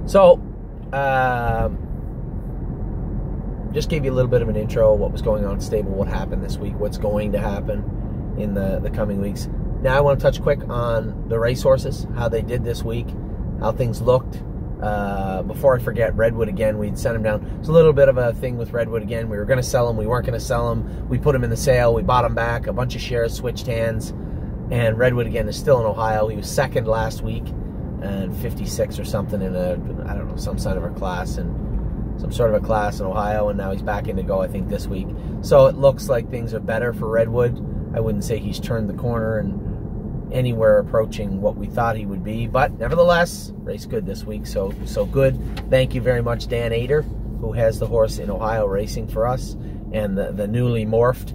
So, just gave you a little bit of an intro, what was going on at Stable, what happened this week, what's going to happen in the coming weeks. Now I want to touch quick on the racehorses, how they did this week, how things looked. Before I forget, Redwood again, we'd sent him down. It's a little bit of a thing with Redwood again. We were going to sell him, we weren't going to sell him. We put him in the sale, we bought him back, a bunch of shares switched hands, and Redwood again is still in Ohio. He was second last week, and 56 or something in a, I don't know, some sort of a class, and some sort of a class in Ohio, and now he's back in to go, I think, this week. So it looks like things are better for Redwood. I wouldn't say he's turned the corner and anywhere approaching what we thought he would be, but nevertheless, race good this week, so good. Thank you very much, Dan Ader, who has the horse in Ohio racing for us, and the newly morphed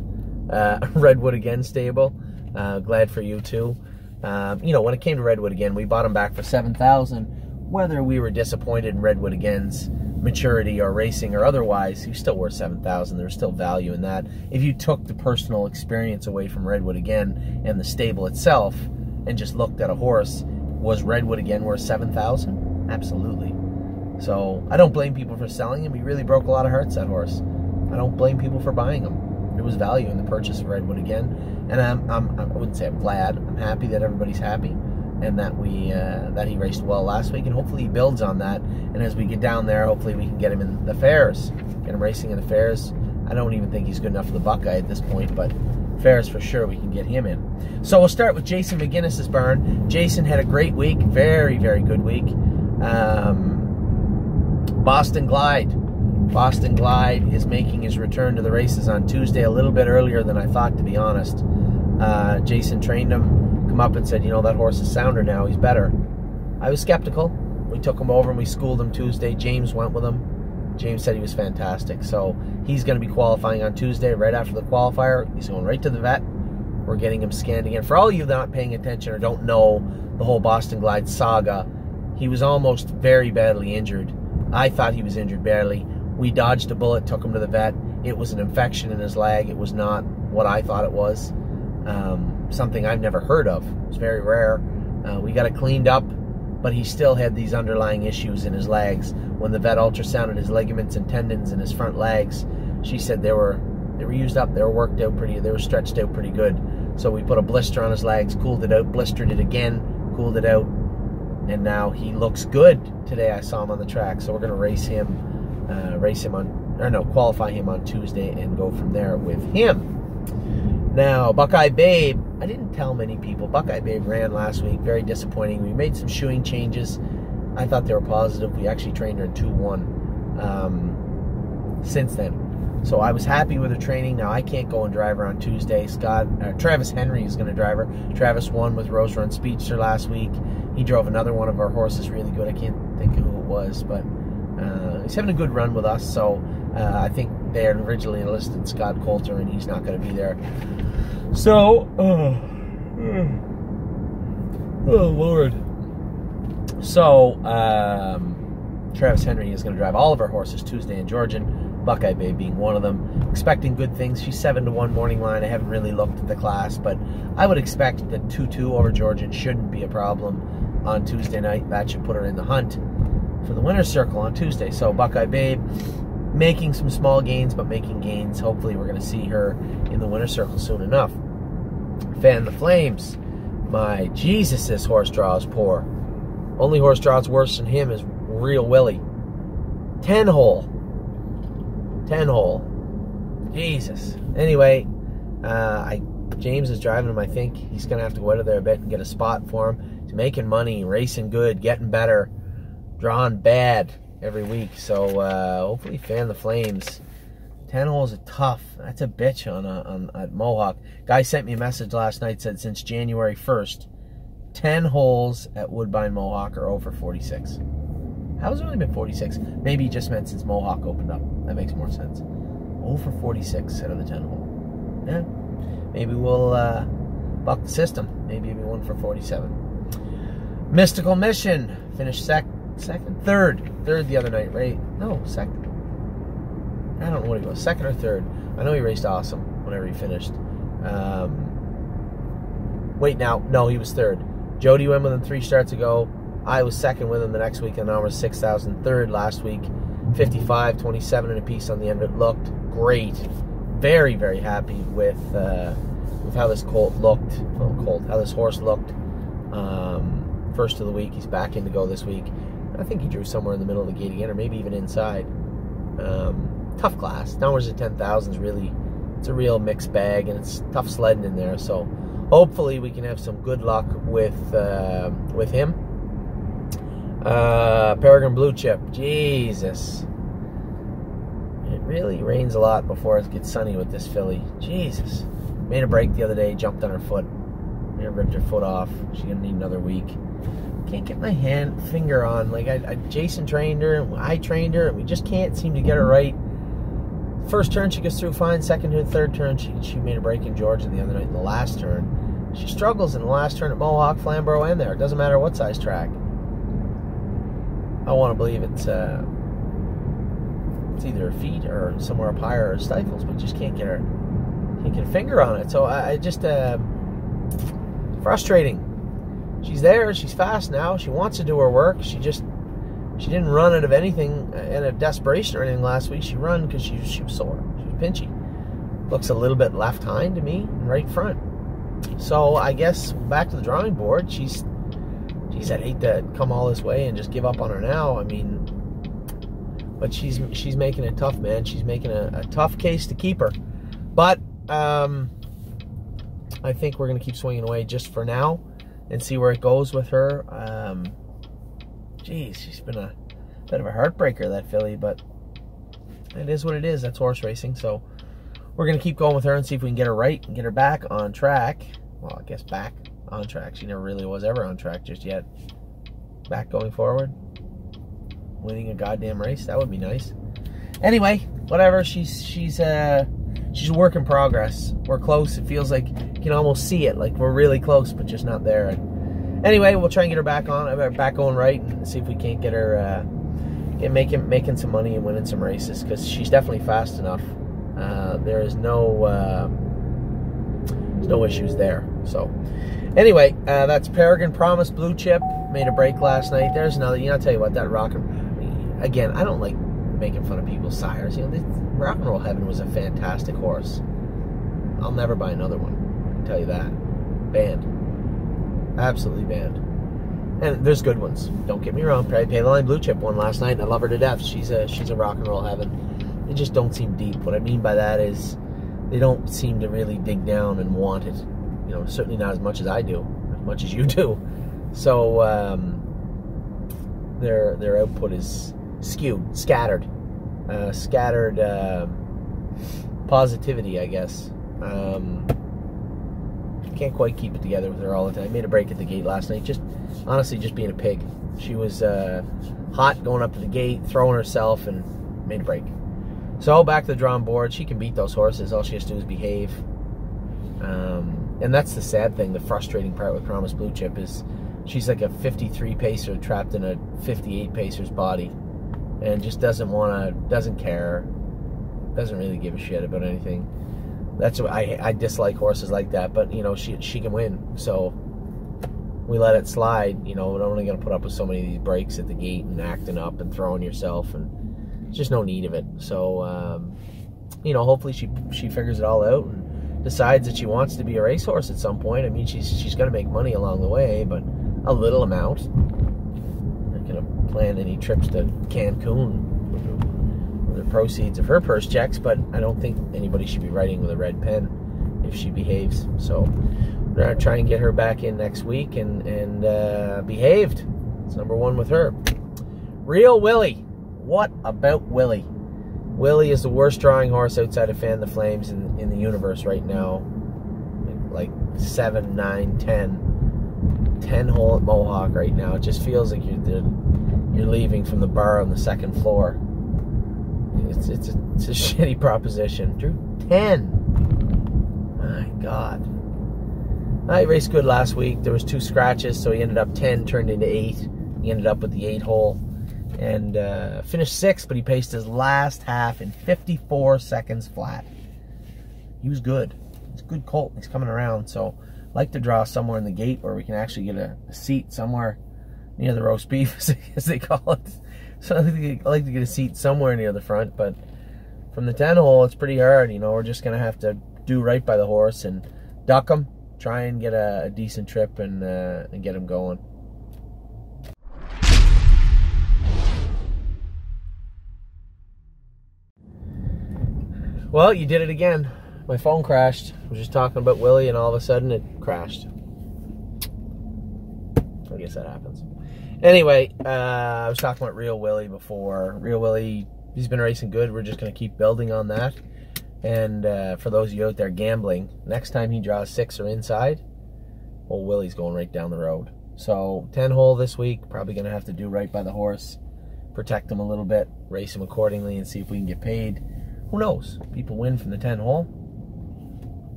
Redwood Again stable. Glad for you too. You know, when it came to Redwood Again, we bought him back for $7,000. Whether we were disappointed in Redwood Again's maturity or racing or otherwise, he was still worth $7,000. There's still value in that. If you took the personal experience away from Redwood Again and the stable itself and just looked at a horse, was Redwood Again worth $7,000? Absolutely. So I don't blame people for selling him. He really broke a lot of hearts, that horse. I don't blame people for buying him. There was value in the purchase of Redwood Again, and I wouldn't say I'm glad. I'm happy that everybody's happy, and that that he raced well last week, and hopefully he builds on that. And as we get down there, hopefully we can get him in the fairs, get him racing in the fairs. I don't even think he's good enough for the Buckeye at this point, but fairs for sure, we can get him in. So we'll start with Jason McGinnis's barn. Jason had a great week, very, very good week. Boston Glide. Boston Glide is making his return to the races on Tuesday, a little bit earlier than I thought, to be honest. Jason trained him, come up and said, you know, that horse is sounder now, he's better. I was skeptical. We took him over and we schooled him Tuesday. James went with him. James said he was fantastic. So he's going to be qualifying on Tuesday, right after the qualifier. He's going right to the vet. We're getting him scanned again. For all of you that aren't paying attention or don't know the whole Boston Glide saga, he was almost very badly injured. I thought he was injured badly. We dodged a bullet, took him to the vet. It was an infection in his leg. It was not what I thought it was. Something I've never heard of. It's very rare. We got it cleaned up, but he still had these underlying issues in his legs. When the vet ultrasounded his ligaments and tendons in his front legs, she said they were used up, they were worked out pretty, they were stretched out pretty good. So we put a blister on his legs, cooled it out, blistered it again, cooled it out, and now he looks good. Today I saw him on the track, so we're going to qualify him on Tuesday and go from there with him. Now, Buckeye Babe, I didn't tell many people. Buckeye Babe ran last week, very disappointing. We made some shoeing changes. I thought they were positive. We actually trained her in 2-1 since then. So I was happy with her training. Now, I can't go and drive her on Tuesday. Travis Henry is going to drive her. Travis won with Rose Run Speedster last week. He drove another one of our horses really good. I can't think of who it was, but he's having a good run with us. So I think they had originally enlisted Scott Coulter, and he's not going to be there. So, oh Lord. So, Travis Henry is going to drive all of our horses Tuesday in Georgian, Buckeye Bay being one of them. Expecting good things. She's 7-1 morning line. I haven't really looked at the class, but I would expect that 2-2 over Georgian shouldn't be a problem on Tuesday night. That should put her in the hunt for the winner's circle on Tuesday. So, Buckeye Babe making some small gains, but making gains. Hopefully we're going to see her in the winner's circle soon enough. Fan the Flames. My Jesus, this horse draw is poor. Only horse draws worse than him is Real Willie. 10-hole. 10-hole. Jesus. Anyway, James is driving him. I think he's going to have to go out of there a bit and get a spot for him. He's making money, racing good, getting better, drawing bad every week. So hopefully fan the Flames. 10 holes are tough. That's a bitch at Mohawk. Guy sent me a message last night, said since January 1st, 10 holes at Woodbine Mohawk are over 46. How's it only been 46? Maybe he just meant since Mohawk opened up. That makes more sense. Over 46 out of the 10 hole. Yeah. Maybe we'll buck the system. Maybe we won for 47. Mystical Mission finished third the other night, right? No, second. I don't know what he was, second or third. I know he raced awesome whenever he finished. Wait, now, no, he was third. Jody went with him 3 starts ago. I was second with him the next week, and I was 6,000 third last week. 55, 27 and a piece on the end of it. Looked great. Very, very happy with how this colt looked. How this horse looked. First of the week, he's back in to go this week. I think he drew somewhere in the middle of the gate again, or maybe even inside. Tough class. Downwards of 10,000 is really, it's a real mixed bag, and it's tough sledding in there. So hopefully we can have some good luck with him. Peregrine Blue Chip. Jesus. It really rains a lot before it gets sunny with this filly. Jesus. Made a break the other day, jumped on her foot. Ripped her foot off. She's gonna need another week. Can't get my finger on. Like Jason trained her, and I trained her, and we just can't seem to get her right. First turn she goes through fine. Second and third turn she made a break in Georgia the other night. In the last turn, she struggles in the last turn at Mohawk, Flamborough, and there. It doesn't matter what size track. I want to believe it's either her feet or somewhere up higher or stifles, but just can't get a finger on it. So I just frustrating. She's there, she's fast now, she wants to do her work. She didn't run out of anything in a desperation or anything last week. She run because she was sore, she was pinchy. Looks a little bit left hind to me, and right front. So I guess back to the drawing board. She's I'd hate to come all this way and just give up on her now. I mean, but she's making it tough, man. She's making a tough case to keep her. But I think we're going to keep swinging away just for now and see where it goes with her. Geez, she's been a bit of a heartbreaker, that filly, but it is what it is. That's horse racing. So we're going to keep going with her and see if we can get her right and get her back on track. Well, I guess back on track. She never really was ever on track just yet. Back going forward. Winning a goddamn race. That would be nice. Anyway, whatever. She's a work in progress. We're close. It feels like you can almost see it. Like we're really close, but just not there. And anyway, we'll try and get her back going right, and see if we can't get her making some money and winning some races, because she's definitely fast enough. There is no issues there. So anyway, that's Peregrine Promise Blue Chip. Made a break last night. There's another. I'll tell you what, that again, I don't like making fun of people's sires. Rock and Roll Heaven was a fantastic horse. I'll never buy another one, I can tell you that. Banned. Absolutely banned. And there's good ones, don't get me wrong. Pay the Line Blue Chip won last night, and I love her to death. She's a Rock and Roll Heaven. They just don't seem deep. What I mean by that is they don't seem to really dig down and want it. Certainly not as much as I do, as much as you do. So their output is skewed, scattered positivity, I guess. Can't quite keep it together with her all the time. Made a break at the gate last night, honestly just being a pig. She was hot going up to the gate, throwing herself, and made a break. So back to the drawing board. She can beat those horses. All she has to do is behave. And that's the sad thing, the frustrating part with Promise Blue Chip is she's like a 53 pacer trapped in a 58 pacer's body, and just doesn't care, doesn't really give a shit about anything. That's what I dislike horses like that. But she can win, so we let it slide. We're only going to put up with so many of these breaks at the gate and acting up and throwing yourself, and there's just no need of it. So hopefully she figures it all out and decides that she wants to be a racehorse at some point. I mean, she's going to make money along the way, but a little amount. I'm not going to plan any trips to Cancun with the proceeds of her purse checks, but I don't think anybody should be writing with a red pen if she behaves. So we're going to try and get her back in next week and behaved. It's number one with her. Real Willie. What about Willie? Willie is the worst drawing horse outside of Fan the Flames in the universe right now. Like 7, 9, 10 hole at Mohawk right now. It just feels like you're leaving from the bar on the second floor. It's a shitty proposition. Drew 10. My God. He raced good last week. There was 2 scratches, so he ended up 10, turned into 8. He ended up with the 8 hole. And finished 6th, but he paced his last half in 54 seconds flat. He was good. He's a good colt. He's coming around, so I'd like to draw somewhere in the gate where we can actually get a seat somewhere near the roast beef, as they call it. So I like to get a seat somewhere near the front, but from the 10 hole, it's pretty hard. You know, we're just going to have to do right by the horse and duck him, try and get a decent trip and get him going. Well, you did it again. My phone crashed. I was just talking about Willie, and all of a sudden it crashed. I guess that happens. Anyway, I was talking about Real Willie before. Real Willie, he's been racing good. We're just going to keep building on that. And for those of you out there gambling, next time he draws 6 or inside, old Willie's going right down the road. So 10 hole this week, probably going to have to do right by the horse, protect him a little bit, race him accordingly, and see if we can get paid. Who knows? People win from the 10 hole.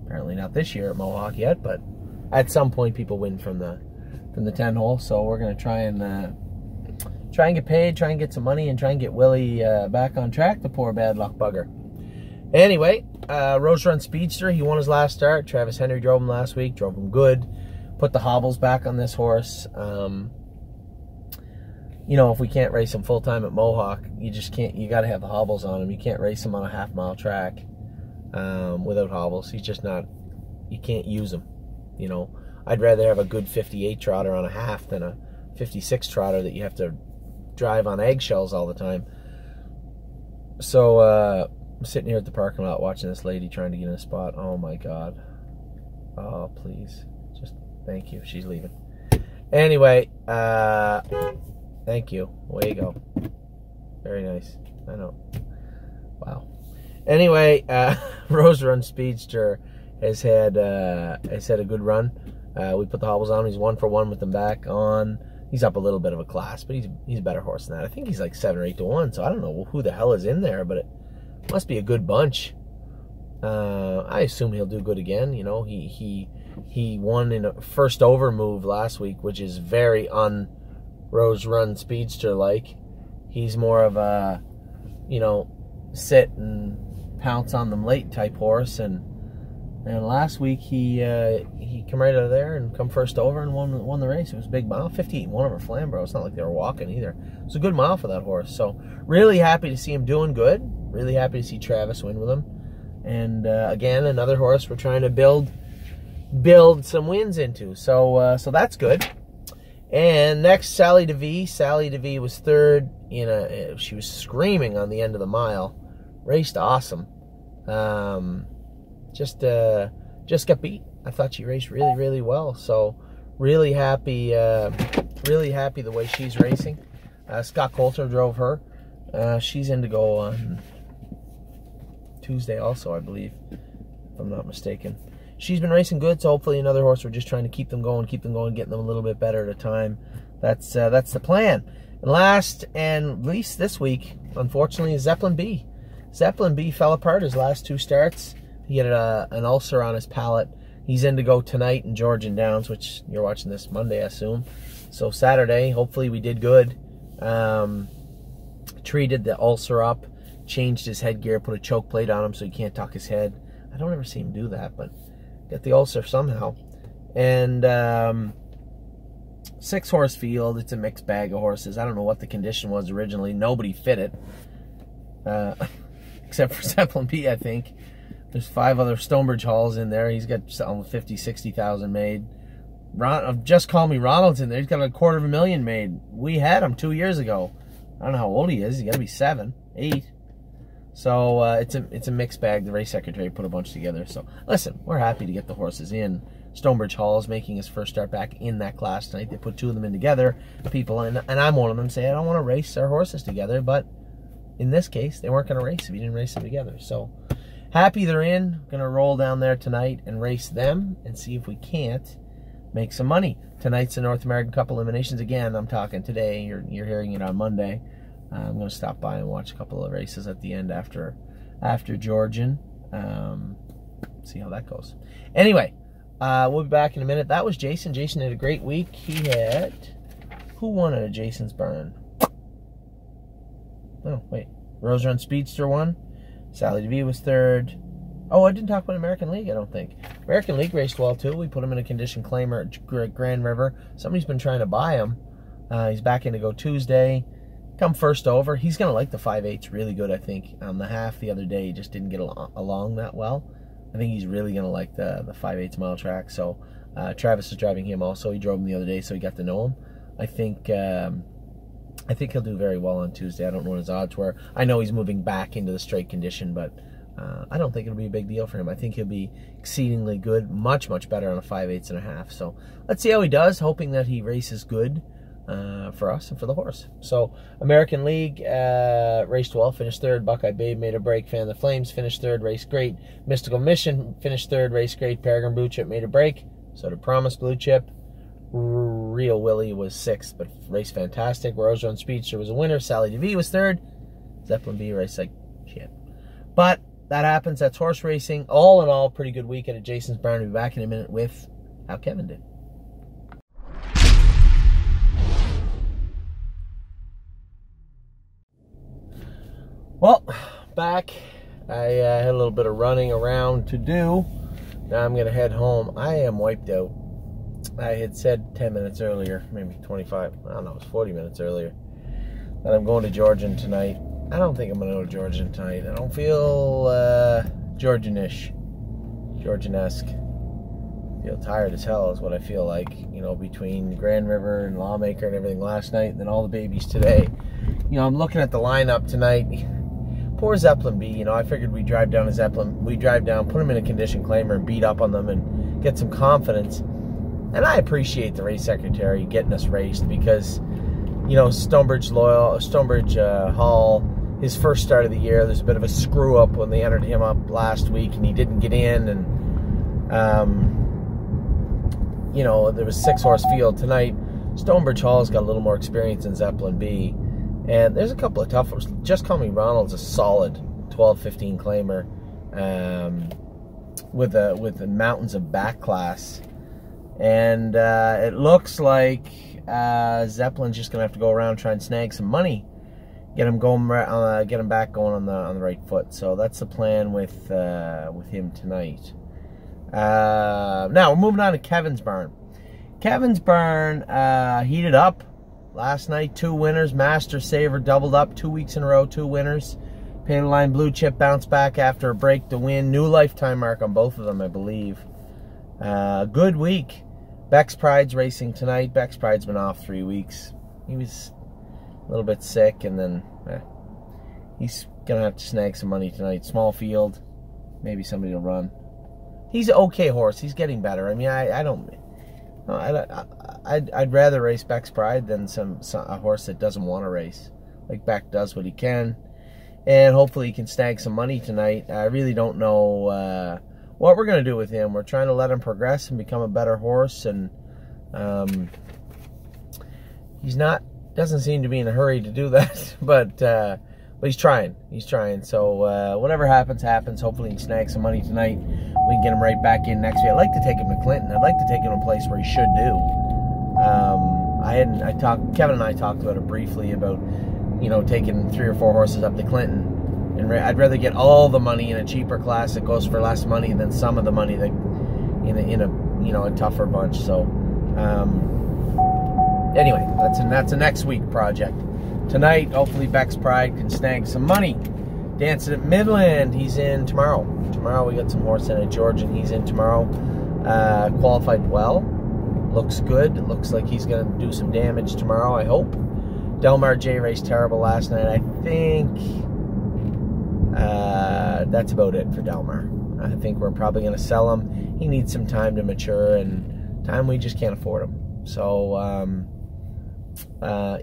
Apparently not this year at Mohawk yet, but at some point people win from the 10 hole. So we're going to try and get paid, try and get some money, and try and get Willie back on track, the poor bad luck bugger. Anyway, Rose Run Speedster, he won his last start. Travis Henry drove him last week, drove him good. Put the hobbles back on this horse. You know, if we can't race him full-time at Mohawk, you just can't, you got to have the hobbles on him. You can't race him on a half-mile track without hobbles. He's just not, you can't use him, you know. I'd rather have a good 58 trotter on a half than a 56 trotter that you have to drive on eggshells all the time. So, I'm sitting here at the parking lot watching this lady trying to get in a spot. Oh my God. Oh, please. Just thank you. She's leaving. Anyway, thank you. Away you go. Very nice. I know. Wow. Anyway, Rose Run Speedster has had a good run. We put the hobbles on him. He's 1 for 1 with them back on. He's up a little bit of a class, but he's a better horse than that. I think he's like 7 or 8 to 1. So I don't know who the hell is in there, but it must be a good bunch. I assume he'll do good again. You know, he won in a first over move last week, which is very un-Rose Run Speedster like. He's more of a, you know, sit and pounce on them late type horse, and last week he come right out of there and come first over and won the race. It was a big mile, 58-1 over Flamborough. It's not like they were walking either. It was a good mile for that horse. So really happy to see him doing good. Really happy to see Travis win with him. And again, another horse we're trying to build some wins into. So so that's good. And next, Sally DeVee. Sally DeVee was third in she was screaming on the end of the mile. Raced awesome. Just got beat. I thought she raced really, really well. So really happy the way she's racing. Scott Coulter drove her. She's in to go on Tuesday also, I believe, if I'm not mistaken. She's been racing good, so hopefully another horse. We're just trying to keep them going, getting them a little bit better at a time. That's the plan. And last and least this week, unfortunately, is Zeppelin B. Zeppelin B fell apart his last 2 starts. He had an ulcer on his palate. He's in to go tonight in Georgian Downs, which you're watching this Monday, I assume. So Saturday, hopefully we did good. Treated the ulcer up, changed his headgear, put a choke plate on him so he can't tuck his head. I don't ever see him do that, but get the ulcer somehow. And 6-horse field. It's a mixed bag of horses. I don't know what the condition was originally. Nobody fit it, except for Zeppelin B, I think. There's 5 other Stonebridge Halls in there. He's got 50, 60,000 made. Just Call Me Ronald's in there. He's got $250,000 made. We had him 2 years ago. I don't know how old he is. He's got to be 7, 8. So it's a mixed bag. The race secretary put a bunch together. So listen, we're happy to get the horses in. Stonebridge Hall is making his first start back in that class tonight. They put 2 of them in together. People, and I'm one of them, say I don't want to race our horses together, but in this case, they weren't going to race if you didn't race them together. So happy they're in. Going to roll down there tonight and race them and see if we can't make some money. Tonight's the North American Cup eliminations. Again, I'm talking today. You're hearing it on Monday. I'm going to stop by and watch a couple of races at the end after Georgian. See how that goes. Anyway, we'll be back in a minute. That was Jason. Jason had a great week. He had... Who won at Jason's barn? Oh, wait. Rose Run Speedster won. Sally DeVee was third. Oh, I didn't talk about American League, I don't think. American League raced well, too. We put him in a condition claimer at Grand River. Somebody's been trying to buy him. He's back in to go Tuesday. Come first over. He's going to like the 5/8 really good, I think. The half the other day, he just didn't get along that well. I think he's really going to like the 5/8 mile track. So Travis is driving him also. He drove him the other day, so he got to know him. I think he'll do very well on Tuesday. I don't know what his odds were. I know he's moving back into the straight condition, but I don't think it'll be a big deal for him. I think he'll be exceedingly good, much, much better on a 5/8 and a half. So let's see how he does, hoping that he races good for us and for the horse. So American League raced well, finished third. Buckeye Babe made a break. Fan of the Flames finished third, raced great. Mystical Mission finished third, raced great. Peregrine Blue Chip made a break. So did Promise Blue Chip. Real Willie was sixth, but raced fantastic. Rose Run Speedster was a winner. Sally DeVee was third. Zeppelin B raced like shit. But that happens. That's horse racing. All in all, pretty good weekend at Jason's Barn. We'll be back in a minute with how Kevin did. Well, back. I had a little bit of running around to do. Now I'm going to head home. I am wiped out. I had said 10 minutes earlier, maybe 25, I don't know, it was 40 minutes earlier, that I'm going to Georgian tonight. I don't think I'm going to go to Georgian tonight. I don't feel Georgian-ish, Georgian-esque. I feel tired as hell is what I feel like, you know, between Grand River and Lawmaker and everything last night and then all the babies today. You know, I'm looking at the lineup tonight. Poor Zeppelin B, you know, I figured we'd drive down to Zeppelin, put him in a condition claimer and beat up on them and get some confidence. And I appreciate the race secretary getting us raced because, you know, Stonebridge Hall, his first start of the year, there's a bit of a screw up when they entered him up last week and he didn't get in. And, you know, there was 6-horse field tonight. Stonebridge Hall's got a little more experience than Zeppelin B. And there's a couple of tough ones. Just Call Me Ronald's a solid 12-15 claimer with the mountains of back class. And it looks like Zeppelin's just gonna have to go around and try and snag some money, get him back going on the right foot. So that's the plan with him tonight. Now we're moving on to Kevin's Barn. Kevin's Barn heated up last night. 2 winners. Master Saver doubled up 2 weeks in a row. 2 winners. Painted Line Blue Chip bounced back after a break to win. New lifetime mark on both of them, I believe. Good week. Beck's Pride's racing tonight. Beck's Pride's been off 3 weeks. He was a little bit sick, and then he's gonna have to snag some money tonight. Small field, maybe somebody will run. He's an okay horse. He's getting better. I mean, I'd rather race Beck's Pride than a horse that doesn't want to race. Like Beck does what he can, and hopefully he can snag some money tonight. I really don't know what we're going to do with him. We're trying to let him progress and become a better horse, and doesn't seem to be in a hurry to do that, but he's trying. So whatever happens. Hopefully he can snag some money tonight. We can get him right back in next week. I'd like to take him to Clinton. I'd like to take him to a place where he should do. Kevin and I talked about it briefly about, you know, taking 3 or 4 horses up to Clinton. And I'd rather get all the money in a cheaper class that goes for less money than some of the money that in a tougher bunch. So anyway, that's a next week project. Tonight, hopefully Beck's Pride can snag some money. Dancing at Midland, he's in tomorrow. Tomorrow we got some horse in at Georgian. He's in tomorrow. Qualified well. Looks good. It looks like he's going to do some damage tomorrow, I hope. Delmar J raced terrible last night. I think that's about it for Delmar. I think we're probably going to sell him. He needs some time to mature, and time we just can't afford him. So,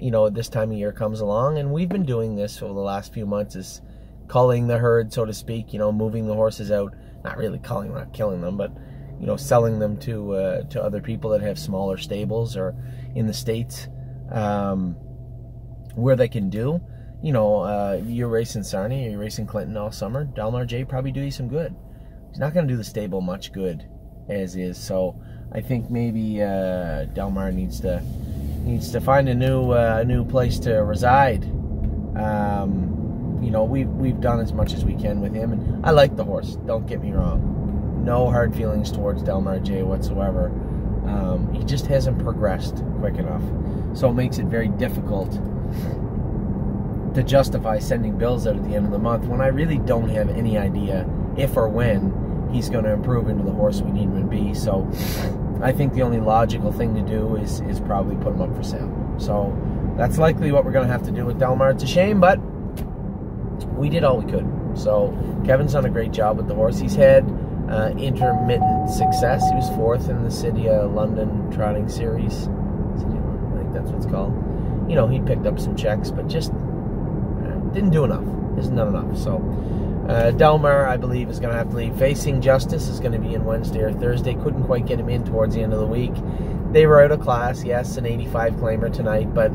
you know, this time of year comes along, and we've been doing this for the last few months, is culling the herd, so to speak, you know, moving the horses out. Not really culling, not killing them, but, you know, selling them to other people that have smaller stables or in the States where they can do. You know, you're racing Sarnia, or you're racing Clinton all summer, Delmar J probably do you some good. He's not going to do the stable much good as is, so I think maybe Delmar needs to find a new place to reside. You know, we've done as much as we can with him, and I like the horse. Don't get me wrong. No hard feelings towards Delmar J whatsoever. He just hasn't progressed quick enough. So it makes it very difficult to justify sending bills out at the end of the month when I really don't have any idea if or when he's going to improve into the horse we need him to be. So I think the only logical thing to do is probably put him up for sale. So that's likely what we're going to have to do with Delmar. It's a shame, but we did all we could. So Kevin's done a great job with the horse. He's had intermittent success. He was 4th in the City of London Trotting Series. I think that's what it's called. You know, he picked up some checks, but just didn't do enough. Isn't done enough. So Delmar, I believe, is going to have to leave. Facing Justice is going to be in Wednesday or Thursday. Couldn't quite get him in towards the end of the week. They were out of class. Yes, an 85 claimer tonight, but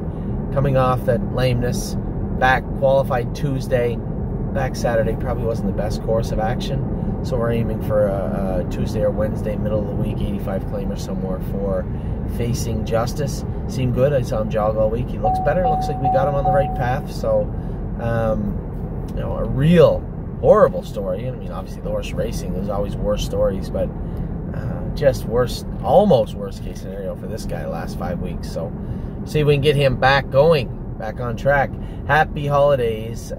coming off that lameness, back qualified Tuesday, back Saturday probably wasn't the best course of action. So we're aiming for a Tuesday or Wednesday, middle of the week, 85 claimer somewhere for Facing Justice. Seemed good. I saw him jog all week. He looks better. Looks like we got him on the right path. So, you know, a real horrible story. I mean, obviously the horse racing, there's always worse stories, but just worse, almost worst case scenario for this guy the last 5 weeks. So see if we can get him back going, back on track. Happy holidays.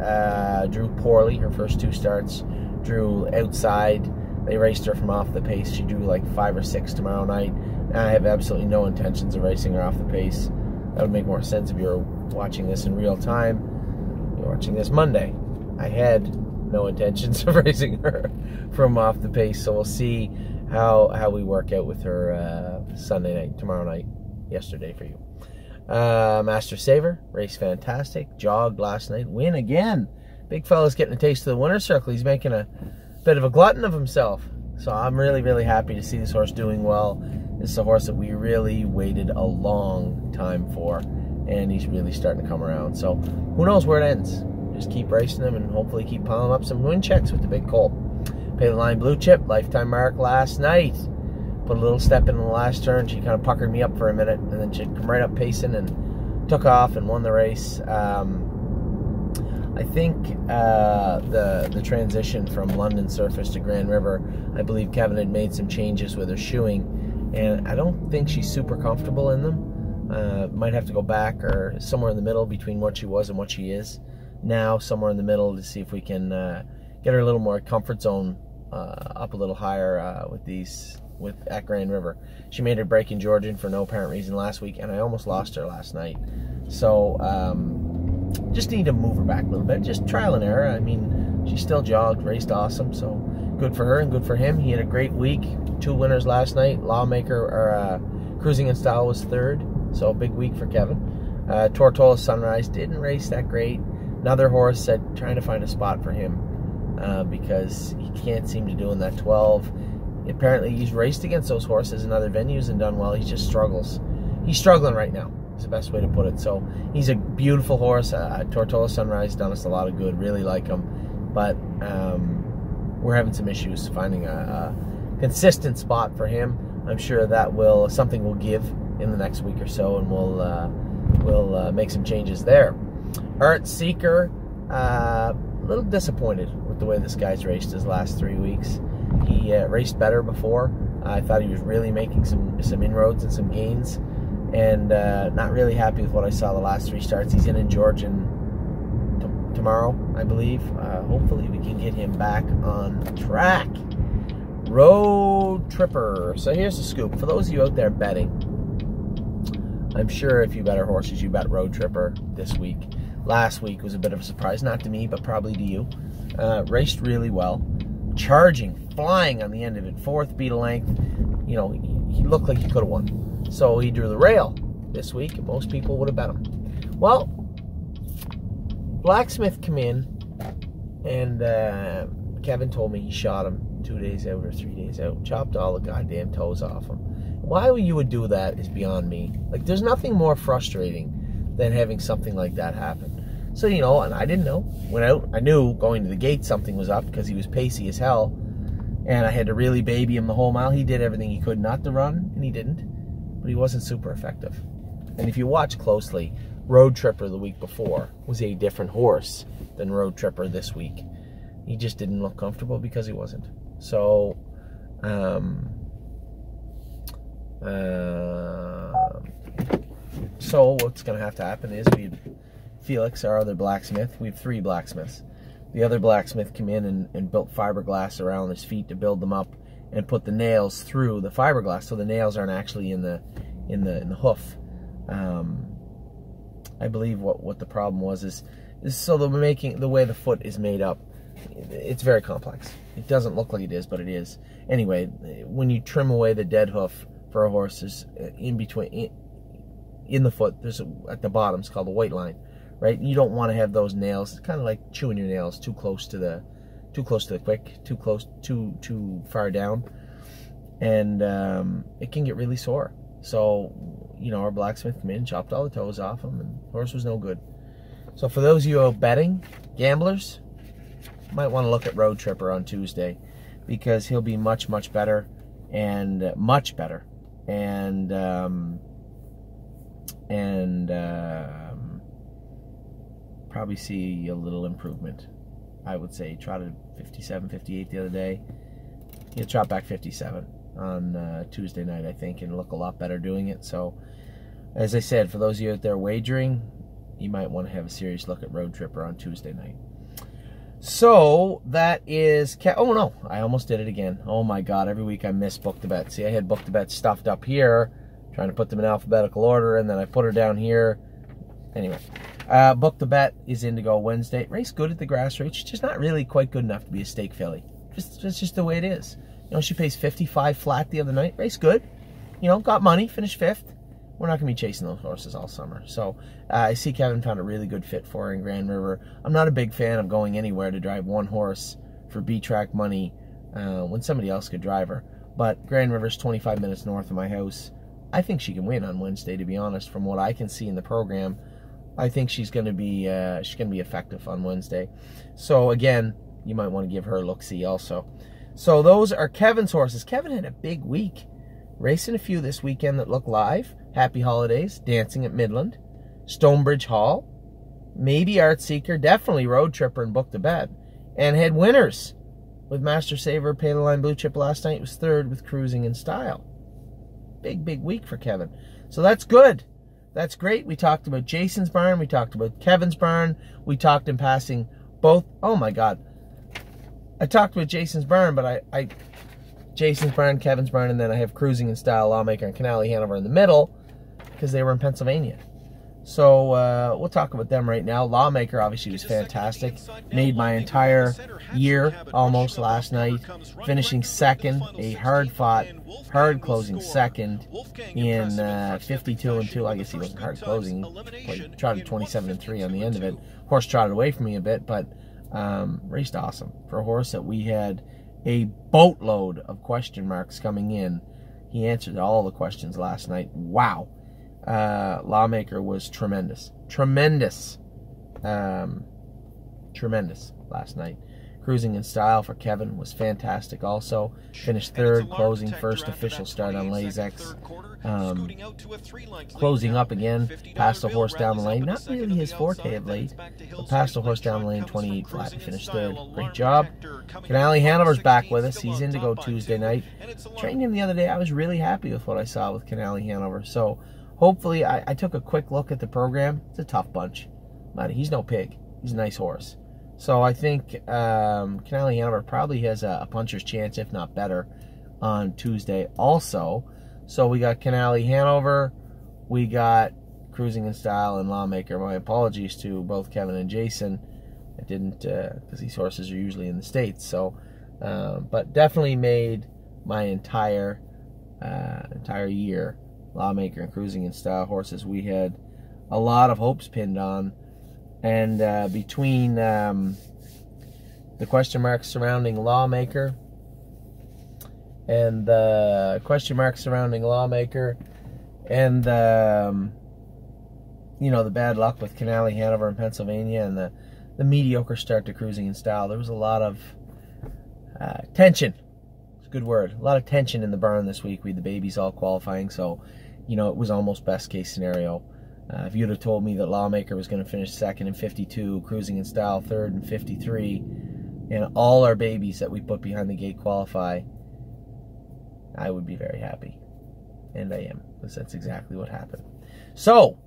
Drew poorly her first 2 starts. Drew outside. They raced her from off the pace. She drew like 5 or 6 tomorrow night. And I have absolutely no intentions of racing her off the pace. That would make more sense if you were watching this in real time. You're watching this Monday. I had no intentions of racing her from off the pace, so we'll see how we work out with her Sunday night, tomorrow night, yesterday for you. Master Saver, race fantastic, jogged last night, win again. Big fella's getting a taste of the winner's circle. He's making a bit of a glutton of himself. So I'm really, really happy to see this horse doing well. This is a horse that we really waited a long time for, and he's really starting to come around. So who knows where it ends. Just keep racing him and hopefully keep piling up some win checks with the big colt. Pay the line blue chip, lifetime mark last night. Put a little step in the last turn. She kind of puckered me up for a minute, and then she come right up pacing and took off and won the race. I think the transition from London Surface to Grand River, I believe Kevin had made some changes with her shoeing, and I don't think she's super comfortable in them. Might have to go back or somewhere in the middle between what she was and what she is now, somewhere in the middle, to see if we can get her a little more comfort zone up a little higher at Grand River. She made her break in Georgian for no apparent reason last week, and I almost lost her last night. So just need to move her back a little bit. Just trial and error. I mean, she still jogged, raced awesome, so good for her and good for him. He had a great week. 2 winners last night. Lawmaker, or Cruising in Style was 3rd, so a big week for Kevin. Tortola Sunrise didn't race that great. Another horse said trying to find a spot for him because he can't seem to do in that 12. Apparently he's raced against those horses in other venues and done well. He just struggles. He's struggling right now. Is the best way to put it. So he's a beautiful horse. Tortola Sunrise done us a lot of good. Really like him, but we're having some issues finding a consistent spot for him. I'm sure that something will give in the next week or so, and we'll make some changes there. Art Seeker, a little disappointed with the way this guy's raced his last 3 weeks. He raced better before. I thought he was really making some inroads and some gains, and not really happy with what I saw the last 3 starts. He's in Georgian tomorrow, I believe. Hopefully we can get him back on track. Road Tripper. So here's the scoop. For those of you out there betting, I'm sure if you bet our horses, you bet Road Tripper this week. Last week was a bit of a surprise, not to me, but probably to you. Raced really well. Charging, flying on the end of it. 4th, beat a length. You know, he looked like he could have won. So he drew the rail this week, and most people would have bet him. Well, Blacksmith come in, and Kevin told me he shot him 2 days out or 3 days out. Chopped all the goddamn toes off him. Why you would do that is beyond me. Like, there's nothing more frustrating than having something like that happen. So, you know, and I didn't know. Went out, I knew going to the gate something was up because he was pacey as hell. And I had to really baby him the whole mile. He did everything he could not to run, and he didn't. But he wasn't super effective. And if you watch closely, Road Tripper the week before was a different horse than Road Tripper this week. He just didn't look comfortable because he wasn't. So, So what's going to have to happen is Felix, our other blacksmith, we have 3 blacksmiths. The other blacksmith came in and built fiberglass around his feet to build them up and put the nails through the fiberglass, so the nails aren't actually in the hoof. I believe what the problem was is so the way the foot is made up, it's very complex. It doesn't look like it is, but it is. Anyway, when you trim away the dead hoof for a horse, there's in the foot, there's at the bottom, it's called the white line, right? You don't want to have those nails. It's kind of like chewing your nails too close to the quick, too far down, and it can get really sore. So, our blacksmith came in, chopped all the toes off him, and the horse was no good. So for those of you betting, gamblers, you might want to look at Road Tripper on Tuesday, because he'll be much, much better, and probably see a little improvement. I would say he trotted 57, 58 the other day. He'll trot back 57 on Tuesday night, I think, and look a lot better doing it. So, as I said, for those of you out there wagering, you might want to have a serious look at Road Tripper on Tuesday night. So, that is... Oh, no, I almost did it again. Oh, my God, every week I miss Book the Bet. See, I had Book the Bet stuffed up here, trying to put them in alphabetical order, and then I put her down here. Anyway, Book the Bet is in to go Wednesday. Race good at the grass race. She's just not really quite good enough to be a stake filly. That's just the way it is. She pays 55 flat the other night. Race good. Got money, finished 5th. We're not going to be chasing those horses all summer. So I see Kevin found a really good fit for her in Grand River. I'm not a big fan of going anywhere to drive one horse for B-track money when somebody else could drive her. But Grand River's 25 minutes north of my house. I think she can win on Wednesday, to be honest. From what I can see in the program, I think she's going to be effective on Wednesday. So again, you might want to give her a look-see also. So those are Kevin's horses. Kevin had a big week. Racing a few this weekend that look live. Happy Holidays, Dancing at Midland, Stonebridge Hall, maybe Art Seeker, definitely Road Tripper and Book the Bet. And had winners with Master Saver, Pay the Line Blue Chip last night. Was 3rd with Cruising in Style. Big, big week for Kevin. So that's good. That's great. We talked about Jason's barn. We talked about Kevin's barn. We talked in passing both. Oh, my God. I talked about Jason's barn, but Jason's barn, Kevin's barn, and then I have Cruising in Style, Lawmaker, and Canally Hanover in the middle because they were in Pennsylvania. So we'll talk about them right now. Lawmaker obviously was fantastic. Made my entire year almost last night, finishing 2nd, a hard-fought, hard-closing 2nd in 52 and 2. I guess he wasn't hard closing. He trotted 27 and 3 on the end of it. Horse trotted away from me a bit, but raced awesome for a horse that we had a boatload of question marks coming in. He answered all the questions last night. Wow. Lawmaker was tremendous. Tremendous last night. Cruising in Style for Kevin was fantastic also. Finished 3rd, closing 1st official start on Lasix. Closing up again, passed a horse down the lane. Not really his forte of late, but passed a horse down the lane, 28 flat, and finished 3rd. Great job. Canally Hanover's back with us. He's in to go Tuesday night. Trained him the other day. I was really happy with what I saw with Canally Hanover. So hopefully, I took a quick look at the program. It's a tough bunch. But he's no pig. He's a nice horse. So I think Canally Hanover probably has a puncher's chance, if not better, on Tuesday also. So we got Canally Hanover, we got Cruising in Style and Lawmaker. My apologies to both Kevin and Jason. I didn't, because these horses are usually in the States. So, but definitely made my entire year. Lawmaker and Cruising in Style horses we had a lot of hopes pinned on. And between the question marks surrounding Lawmaker and the question marks surrounding Lawmaker and the bad luck with Canally Hanover in Pennsylvania and the mediocre start to Cruising in Style, there was a lot of tension. It's a good word. A lot of tension in the barn this week. We had the babies all qualifying, so it was almost best case scenario. If you'd have told me that Lawmaker was going to finish 2nd in 52, Cruising in Style 3rd in 53, and all our babies that we put behind the gate qualify, I would be very happy. And I am, because that's exactly what happened. So,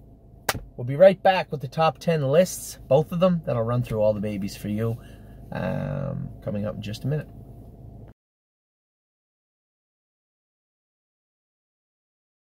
We'll be right back with the top 10 lists, both of them. That'll run through all the babies for you, coming up in just a minute.